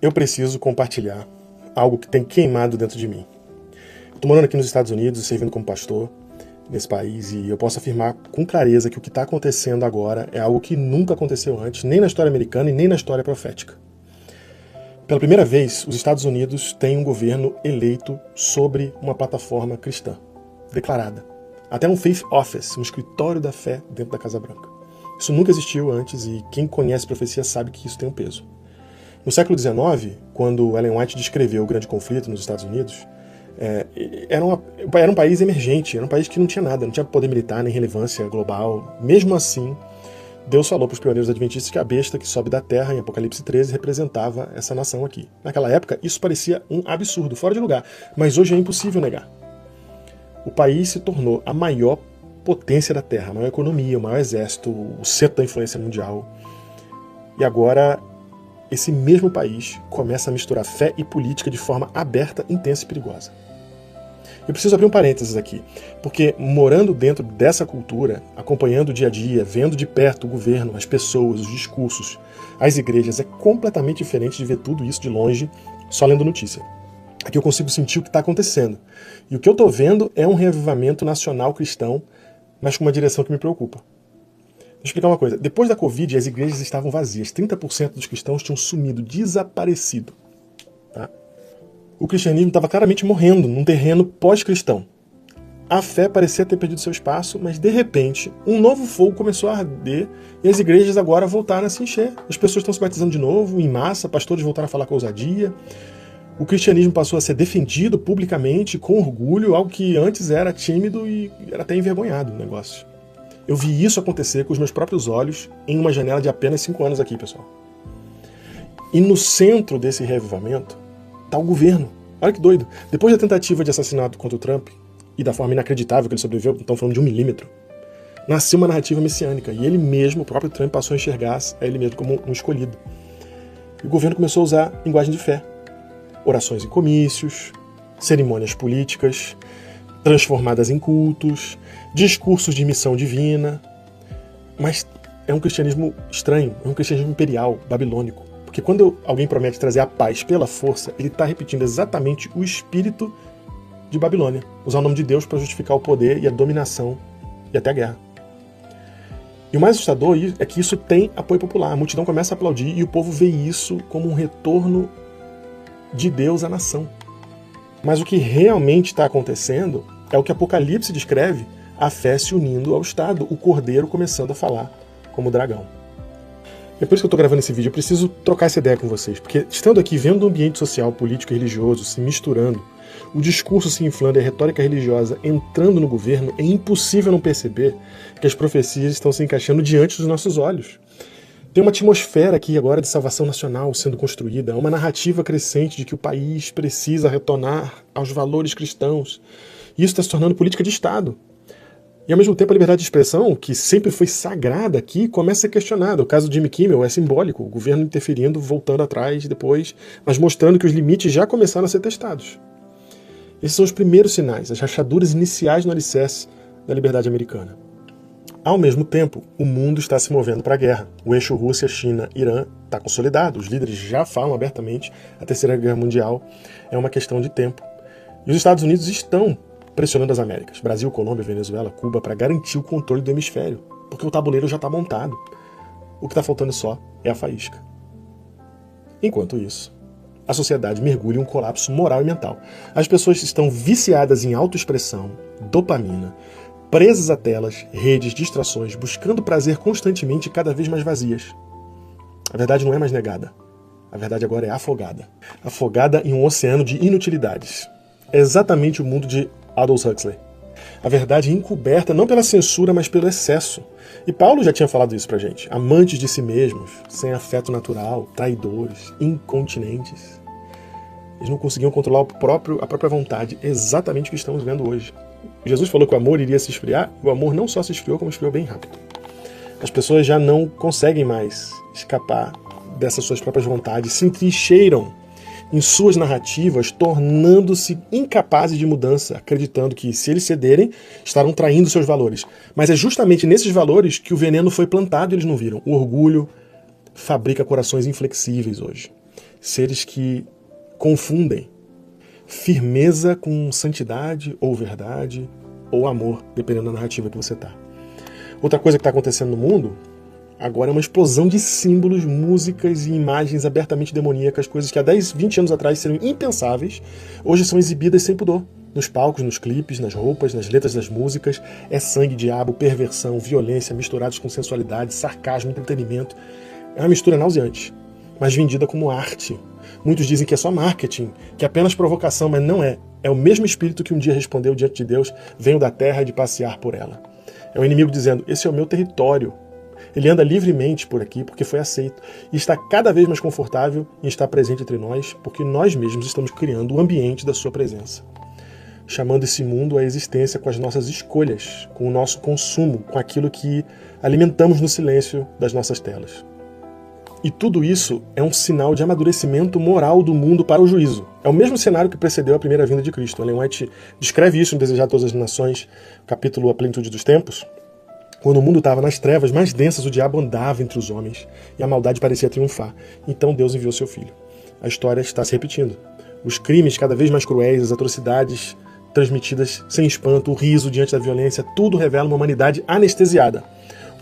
eu preciso compartilhar algo que tem queimado dentro de mim. Estou morando aqui nos Estados Unidos e servindo como pastor nesse país, e eu posso afirmar com clareza que o que está acontecendo agora é algo que nunca aconteceu antes, nem na história americana e nem na história profética. Pela primeira vez, os Estados Unidos têm um governo eleito sobre uma plataforma cristã, declarada. Até um faith office, um escritório da fé dentro da Casa Branca. Isso nunca existiu antes e quem conhece profecia sabe que isso tem um peso. No século XIX, quando Ellen White descreveu o grande conflito nos Estados Unidos, era um país emergente, era um país que não tinha nada, não tinha poder militar nem relevância global. Mesmo assim, Deus falou para os pioneiros adventistas que a besta que sobe da terra, em Apocalipse 13, representava essa nação aqui. Naquela época, isso parecia um absurdo, fora de lugar, mas hoje é impossível negar. O país se tornou a maior potência da Terra, a maior economia, o maior exército, o centro da influência mundial. E agora, esse mesmo país começa a misturar fé e política de forma aberta, intensa e perigosa. Eu preciso abrir um parênteses aqui, porque morando dentro dessa cultura, acompanhando o dia a dia, vendo de perto o governo, as pessoas, os discursos, as igrejas, é completamente diferente de ver tudo isso de longe, só lendo notícia. Aqui eu consigo sentir o que está acontecendo. E o que eu estou vendo é um reavivamento nacional cristão, mas com uma direção que me preocupa. Deixa eu explicar uma coisa. Depois da Covid, as igrejas estavam vazias. 30% dos cristãos tinham sumido, desaparecido. Tá? O cristianismo estava claramente morrendo num terreno pós-cristão. A fé parecia ter perdido seu espaço, mas de repente, um novo fogo começou a arder e as igrejas agora voltaram a se encher. As pessoas estão se batizando de novo, em massa, pastores voltaram a falar com ousadia. O cristianismo passou a ser defendido publicamente, com orgulho, algo que antes era tímido e era até envergonhado o negócio. Eu vi isso acontecer com os meus próprios olhos em uma janela de apenas 5 anos aqui, pessoal. E no centro desse reavivamento está o governo. Olha que doido. Depois da tentativa de assassinato contra o Trump, e da forma inacreditável que ele sobreviveu, não estamos falando de 1 milímetro, nasceu uma narrativa messiânica, e ele mesmo, o próprio Trump, passou a enxergar a ele mesmo como um escolhido. E o governo começou a usar linguagem de fé. Orações em comícios, cerimônias políticas, transformadas em cultos, discursos de missão divina. Mas é um cristianismo estranho, é um cristianismo imperial, babilônico. Porque quando alguém promete trazer a paz pela força, ele está repetindo exatamente o espírito de Babilônia. Usar o nome de Deus para justificar o poder e a dominação e até a guerra. E o mais assustador é que isso tem apoio popular. A multidão começa a aplaudir e o povo vê isso como um retorno de Deus à nação. Mas o que realmente está acontecendo é o que Apocalipse descreve, a fé se unindo ao Estado, o cordeiro começando a falar como dragão. É por isso que eu estou gravando esse vídeo, eu preciso trocar essa ideia com vocês, porque estando aqui, vendo o ambiente social, político e religioso se misturando, o discurso se inflando e a retórica religiosa entrando no governo, é impossível não perceber que as profecias estão se encaixando diante dos nossos olhos. Tem uma atmosfera aqui agora de salvação nacional sendo construída, uma narrativa crescente de que o país precisa retornar aos valores cristãos. E isso está se tornando política de Estado. E ao mesmo tempo a liberdade de expressão, que sempre foi sagrada aqui, começa a ser questionada. O caso de Jimmy Kimmel é simbólico, o governo interferindo, voltando atrás depois, mas mostrando que os limites já começaram a ser testados. Esses são os primeiros sinais, as rachaduras iniciais no alicerce da liberdade americana. Ao mesmo tempo, o mundo está se movendo para a guerra. O eixo Rússia, China, Irã está consolidado. Os líderes já falam abertamente. A Terceira Guerra Mundial é uma questão de tempo. E os Estados Unidos estão pressionando as Américas. Brasil, Colômbia, Venezuela, Cuba, para garantir o controle do hemisfério. Porque o tabuleiro já está montado. O que está faltando só é a faísca. Enquanto isso, a sociedade mergulha em um colapso moral e mental. As pessoas estão viciadas em autoexpressão, dopamina, presas a telas, redes, distrações, buscando prazer constantemente e cada vez mais vazias. A verdade não é mais negada. A verdade agora é afogada. Afogada em um oceano de inutilidades. É exatamente o mundo de Aldous Huxley. A verdade é encoberta não pela censura, mas pelo excesso. E Paulo já tinha falado isso pra gente. Amantes de si mesmos, sem afeto natural, traidores, incontinentes. Eles não conseguiam controlar a própria vontade. Exatamente o que estamos vendo hoje. Jesus falou que o amor iria se esfriar, e o amor não só se esfriou, como esfriou bem rápido. As pessoas já não conseguem mais escapar dessas suas próprias vontades, se entrincheiram em suas narrativas, tornando-se incapazes de mudança, acreditando que, se eles cederem, estarão traindo seus valores. Mas é justamente nesses valores que o veneno foi plantado e eles não viram. O orgulho fabrica corações inflexíveis hoje. Seres que confundem firmeza com santidade ou verdade ou amor, dependendo da narrativa que você está. Outra coisa que está acontecendo no mundo agora é uma explosão de símbolos, músicas e imagens abertamente demoníacas, coisas que há 10, 20 anos atrás seriam impensáveis, hoje são exibidas sem pudor. Nos palcos, nos clipes, nas roupas, nas letras das músicas, é sangue, diabo, perversão, violência, misturados com sensualidade, sarcasmo, entretenimento. É uma mistura nauseante, mas vendida como arte. Muitos dizem que é só marketing, que é apenas provocação, mas não é. É o mesmo espírito que um dia respondeu diante de Deus: venho da terra de passear por ela. É o inimigo dizendo: esse é o meu território. Ele anda livremente por aqui porque foi aceito e está cada vez mais confortável em estar presente entre nós, porque nós mesmos estamos criando o ambiente da sua presença, chamando esse mundo à existência com as nossas escolhas, com o nosso consumo, com aquilo que alimentamos no silêncio das nossas telas. E tudo isso é um sinal de amadurecimento moral do mundo para o juízo. É o mesmo cenário que precedeu a primeira vinda de Cristo. Ellen White descreve isso no Desejar Todas as Nações, capítulo A Plenitude dos Tempos. Quando o mundo estava nas trevas mais densas, o diabo andava entre os homens e a maldade parecia triunfar. Então Deus enviou seu Filho. A história está se repetindo. Os crimes cada vez mais cruéis, as atrocidades transmitidas sem espanto, o riso diante da violência, tudo revela uma humanidade anestesiada.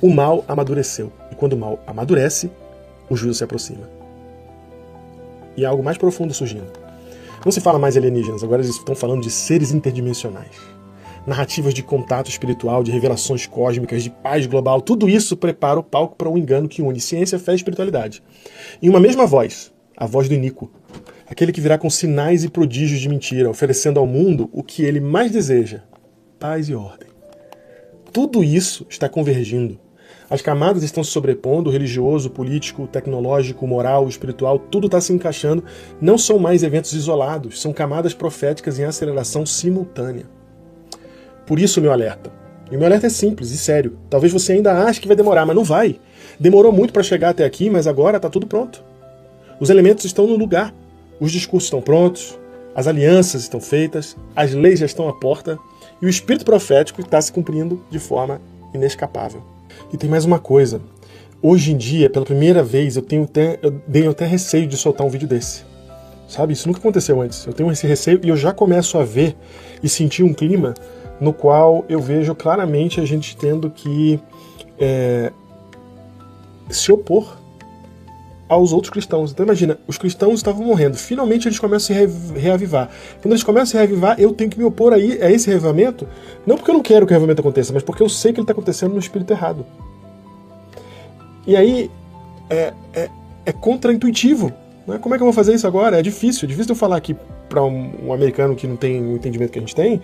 O mal amadureceu. E quando o mal amadurece, o juízo se aproxima. E há algo mais profundo surgindo. Não se fala mais de alienígenas, agora eles estão falando de seres interdimensionais. Narrativas de contato espiritual, de revelações cósmicas, de paz global, tudo isso prepara o palco para um engano que une ciência, fé e espiritualidade. Em uma mesma voz, a voz do iníquo, aquele que virá com sinais e prodígios de mentira, oferecendo ao mundo o que ele mais deseja: paz e ordem. Tudo isso está convergindo. As camadas estão se sobrepondo, o religioso, o político, o tecnológico, o moral, o espiritual, tudo está se encaixando. Não são mais eventos isolados, são camadas proféticas em aceleração simultânea. Por isso o meu alerta. E o meu alerta é simples e sério. Talvez você ainda ache que vai demorar, mas não vai. Demorou muito para chegar até aqui, mas agora está tudo pronto. Os elementos estão no lugar. Os discursos estão prontos, as alianças estão feitas, as leis já estão à porta e o espírito profético está se cumprindo de forma inescapável. E tem mais uma coisa. Hoje em dia, pela primeira vez, eu tenho até receio de soltar um vídeo desse. Sabe? Isso nunca aconteceu antes. Eu tenho esse receio e eu já começo a ver e sentir um clima no qual eu vejo claramente a gente tendo que se opor aos outros cristãos. Então imagina, os cristãos estavam morrendo, finalmente eles começam a se reavivar. Quando eles começam a se reavivar, eu tenho que me opor a esse reavivamento, não porque eu não quero que o reavivamento aconteça, mas porque eu sei que ele está acontecendo no espírito errado. E aí é contraintuitivo. Né? Como é que eu vou fazer isso agora? É difícil eu falar aqui para um americano que não tem o entendimento que a gente tem,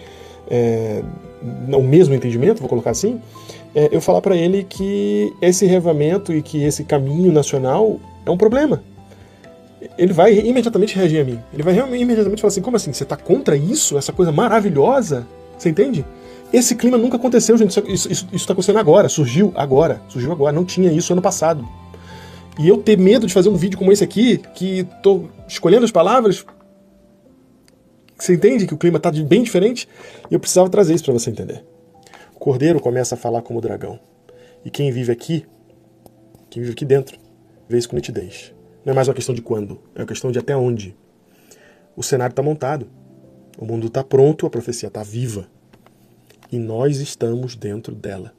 o mesmo entendimento, vou colocar assim, eu falar para ele que esse reavivamento e que esse caminho nacional é um problema. Ele vai imediatamente reagir a mim. Ele vai imediatamente falar assim: como assim? Você está contra isso? Essa coisa maravilhosa? Você entende? Esse clima nunca aconteceu, gente. Isso está acontecendo agora. Surgiu agora. Não tinha isso ano passado. E eu ter medo de fazer um vídeo como esse aqui, que estou escolhendo as palavras, você entende que o clima está bem diferente? E eu precisava trazer isso para você entender. O cordeiro começa a falar como o dragão. E quem vive aqui dentro, vê isso com nitidez. Não é mais uma questão de quando, é uma questão de até onde. O cenário está montado. O mundo está pronto, a profecia está viva. E nós estamos dentro dela.